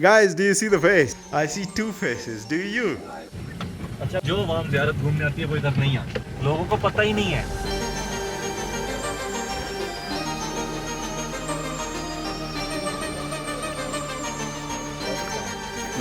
Guys, do you see the face? I see two faces. Do you? अच्छा, जो वहाँ ज़ियारत घूमने आती है वो इधर नहीं आती, लोगों को पता ही नहीं है।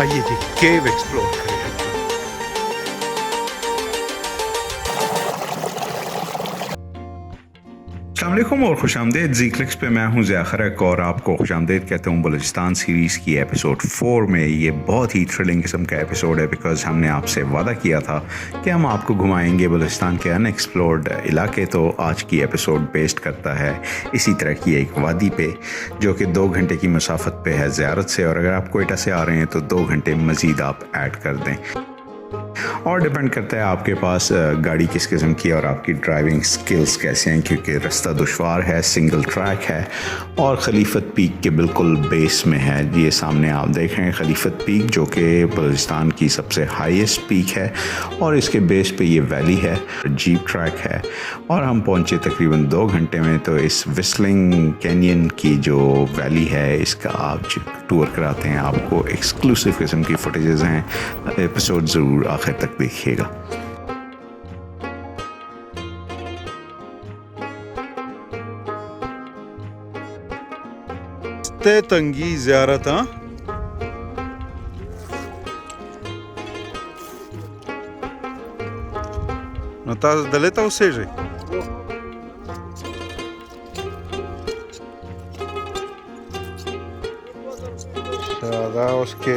आइए जी केव एक्सप्लोर करें। अस्सलामुअलैकुम और खुशामदीद जी क्लिक्स पे मैं हूं ज़िया खरक और आपको खुशामदीद कहता हूं बलूचिस्तान सीरीज़ की एपिसोड 4 में। ये बहुत ही थ्रिलिंग किस्म का एपिसोड है बिकॉज़ हमने आपसे वादा किया था कि हम आपको घुमाएंगे बलूचिस्तान के अनएक्सप्लोर्ड इलाके। तो आज की एपिसोड बेस्ड करता है इसी तरह की एक वादी पे जो कि 2 घंटे की मसाफत पे है ज़ियारत से, और अगर आप कोयटा से आ रहे हैं तो 2 घंटे मज़ीद आप ऐड कर दें। और डिपेंड करता है आपके पास गाड़ी किस किस्म की और आपकी ड्राइविंग स्किल्स कैसे हैं, क्योंकि रास्ता दुश्वार है, सिंगल ट्रैक है और खलीफत पीक के बिल्कुल बेस में है। ये सामने आप देख रहे हैं खलीफत पीक जो कि बलूचिस्तान की सबसे हाईएस्ट पीक है और इसके बेस पे ये वैली है, जीप ट्रैक है। और हम पहुंचे तकरीबन 2 घंटे में। तो इस विस्लिंग कैनियन की जो वैली है इसका आप टूर कराते हैं आपको। एक्सक्लूसिव किस्म की फुटेजेस हैं, एपिसोड ज़रूर आखिर तक देखिएगा। तंगी ज़ियारत नताज दलेता उससे उसके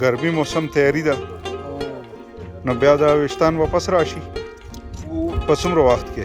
गर्मी मौसम तैयारी दा न बया द विस्तान वापस राशि पसुमरो वक्त के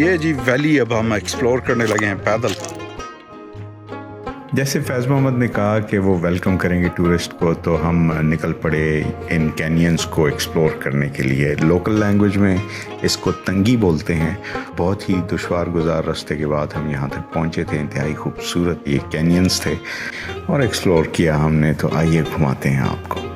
ये जी वैली अब हम एक्सप्लोर करने लगे हैं पैदल। जैसे फैज़ मोहम्मद ने कहा कि वो वेलकम करेंगे टूरिस्ट को, तो हम निकल पड़े इन कैनियंस को एक्सप्लोर करने के लिए। लोकल लैंग्वेज में इसको तंगी बोलते हैं। बहुत ही दुश्वार गुजार रास्ते के बाद हम यहाँ तक पहुँचे थे। इंतहाई खूबसूरत ये कैनियंस थे और एक्सप्लोर किया हमने। तो आइए घुमाते हैं आपको।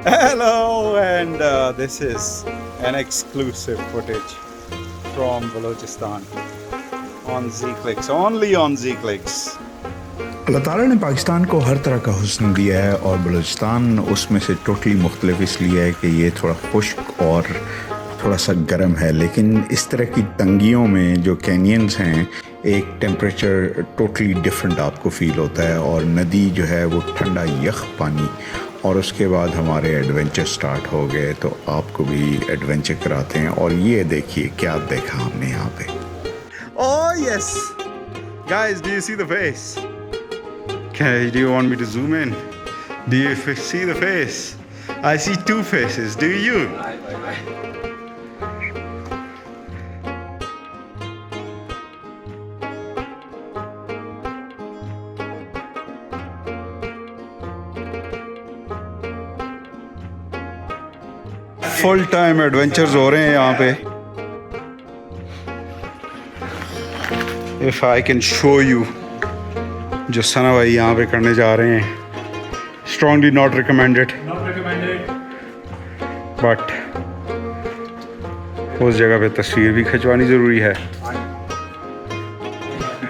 Hello, and this is an exclusive footage from Balochistan on Z-Clicks, only on Z-Clicks. अल्लाह ताला ने पाकिस्तान को हर तरह का हुस्न दिया है और बलूचिस्तान उसमें से टोटली मुख्तलिफ इसलिए है कि ये थोड़ा खुश्क और थोड़ा सा गर्म है। लेकिन इस तरह की तंगियों में जो कैनियंस हैं एक टेम्परेचर टोटली डिफरेंट आपको फील होता है और नदी जो है वो ठंडा यख पानी। और उसके बाद हमारे एडवेंचर स्टार्ट हो गए, तो आपको भी एडवेंचर कराते हैं। और ये देखिए क्या देखा हमने यहाँ पे। Oh yes, guys, do you see the face? Okay, do you want me to zoom in? Do you see the face? I see two faces. Do you? Full time adventures हो रहे हैं यहाँ पे। If I can show you जो सना भाई यहाँ पे करने जा रहे हैं, स्ट्रॉन्गली नॉट रिकमेंडेड, बट उस जगह पे तस्वीर भी खिंचवानी ज़रूरी है।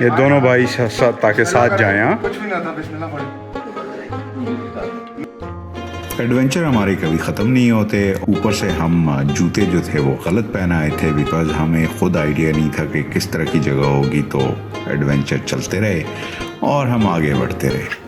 ये दोनों भाई ताकि साथ जाएं। हाँ, एडवेंचर हमारे कभी ख़त्म नहीं होते। ऊपर से हम जूते जो थे वो गलत पहन आए थे बिकॉज हमें खुद आइडिया नहीं था कि किस तरह की जगह होगी, तो एडवेंचर चलते रहे और हम आगे बढ़ते रहे।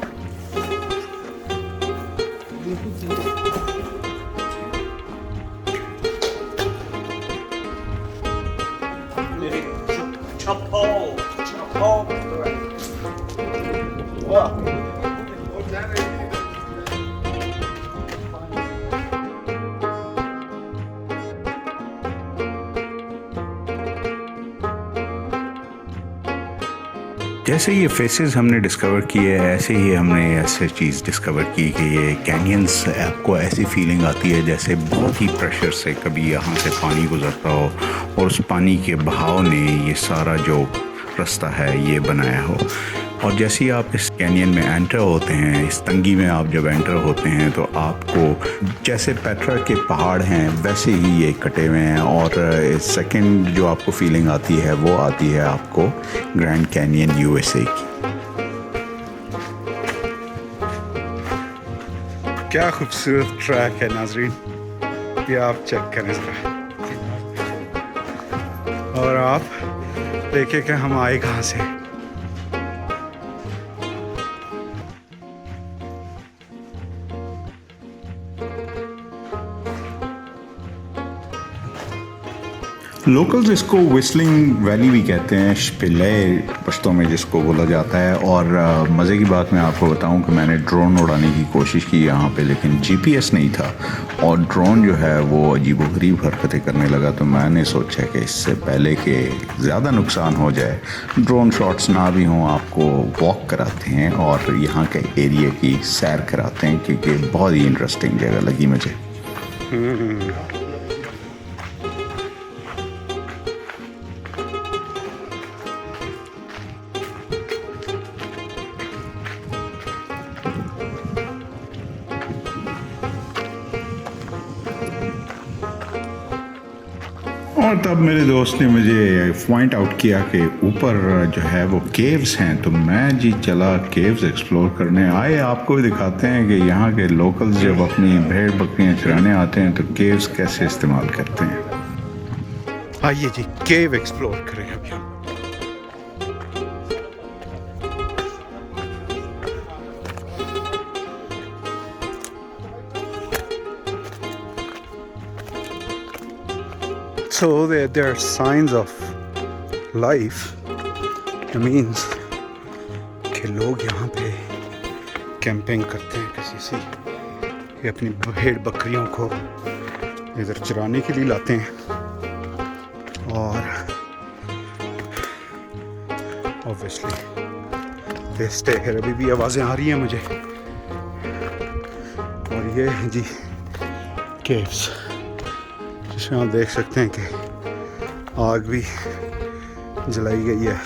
जैसे ये फेसेस हमने डिस्कवर किए ऐसे ही हमने ऐसे चीज़ डिस्कवर की कि ये कैनियंस आपको ऐसी फीलिंग आती है जैसे बहुत ही प्रेशर से कभी यहाँ से पानी गुजरता हो और उस पानी के बहाव ने ये सारा जो रास्ता है ये बनाया हो। और जैसे ही आप इस कैनियन में एंटर होते हैं, इस तंगी में आप जब एंटर होते हैं तो आपको जैसे पेट्रा के पहाड़ हैं वैसे ही ये कटे हुए हैं। और सेकंड जो आपको फीलिंग आती है वो आती है आपको ग्रैंड कैनियन यूएसए की। क्या खूबसूरत ट्रैक है नाजरीन, ये आप चेक करें ज़रा। और आप देखें कि हम आए कहाँ से। लोकल्स इसको विस्लिंग वैली भी कहते हैं, शपिले पश्तों में जिसको बोला जाता है। और मज़े की बात मैं आपको बताऊं कि मैंने ड्रोन उड़ाने की कोशिश की यहाँ पे, लेकिन जीपीएस नहीं था और ड्रोन जो है वो अजीबोगरीब हरकतें करने लगा। तो मैंने सोचा कि इससे पहले कि ज़्यादा नुकसान हो जाए, ड्रोन शॉट्स ना भी हों, आपको वॉक कराते हैं और यहाँ के एरिया की सैर कराते हैं क्योंकि बहुत ही इंटरेस्टिंग जगह लगी मुझे। और तब मेरे दोस्त ने मुझे पॉइंट आउट किया कि ऊपर जो है वो केव्स हैं, तो मैं जी चला केव्स एक्सप्लोर करने। आए आपको भी दिखाते हैं कि यहाँ के लोकल्स जब अपनी भेड़ बकरियाँ चराने आते हैं तो केव्स कैसे इस्तेमाल करते हैं। आइए जी केव एक्सप्लोर करें अभी हम। So there are signs of life. It means कि लोग यहाँ पे कैंपिंग करते हैं किसी से, ये अपनी भेड़ बकरियों को इधर चराने के लिए लाते हैं। और ऑब्वियसली दे स्टे हियर। अभी भी आवाज़ें आ रही हैं मुझे। और ये है जी केव्स, जिसमें आप देख सकते हैं कि आग भी जलाई गई है।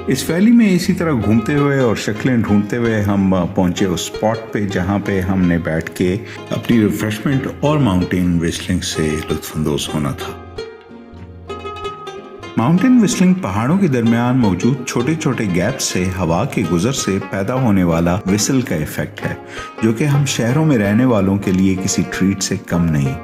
इस वैली में इसी तरह घूमते हुए और शक्लें ढूंढते हुए हम पहुंचे उस स्पॉट पे जहां पे हमने बैठ के अपनी रिफ्रेशमेंट और माउंटेन विस्लिंग से लुत्फानंदोज होना था। माउंटेन विस्लिंग पहाड़ों के दरमियान मौजूद छोटे छोटे गैप से हवा के गुजर से पैदा होने वाला विसल का इफेक्ट है, जो कि हम शहरों में रहने वालों के लिए किसी ट्रीट से कम नहीं।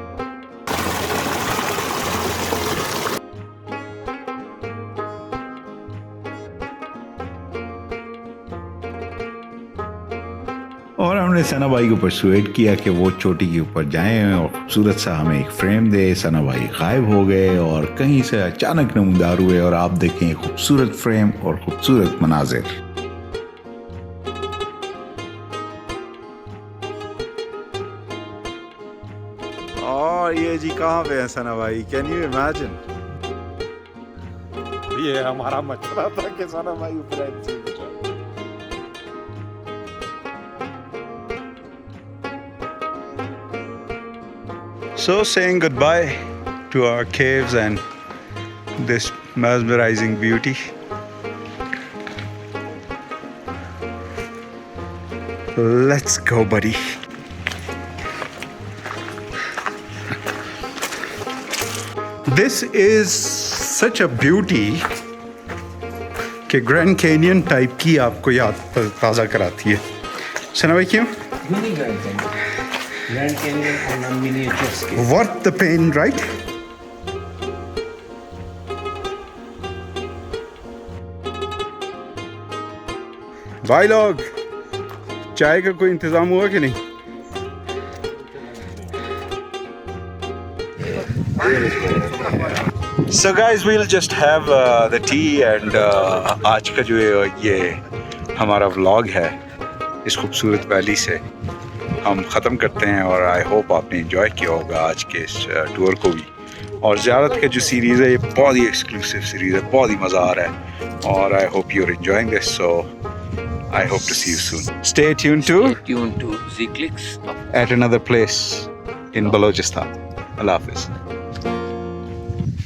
और हमने सना भाई को परसुएट किया कि वो चोटी के ऊपर जाएं और खूबसूरत सा हमें एक फ्रेम दे। सना भाई गायब हो गए और कहीं से अचानक नमूदार हुए और आप देखें खूबसूरत फ्रेम और खूबसूरत मनाजिर। और ये जी कहाँ पे है सना भाई, कैन यू इमेजिन? ये हमारा मचला था कि सना भाई ऊपर। So saying goodbye to our caves and this mesmerizing beauty. Let's go, buddy. This is such a beauty कि ग्रैंड कैनियन टाइप की आपको याद ताज़ा कराती है। सना भाई क्यों? Grand Canyon on a miniature scale. Worth the pain, right? भाई लोग, चाय का कोई इंतज़ाम हुआ कि नहीं? So guys, we'll just have the tea and आज का जो ये हमारा व्लॉग है इस खूबसूरत वैली से हम ख़त्म करते हैं। और आई होप आपने इंजॉय किया होगा आज के इस टूर को भी। और ज़ियारत का जो सीरीज़ है ये बहुत ही एक्सक्लूसिव सीरीज़ है, बहुत ही मज़ा आ रहा है। और I hope you are enjoying this, so I hope to see you soon. Stay tuned to Stay tuned to Z-Clicks. at another place in Balochistan. Allah Hafiz.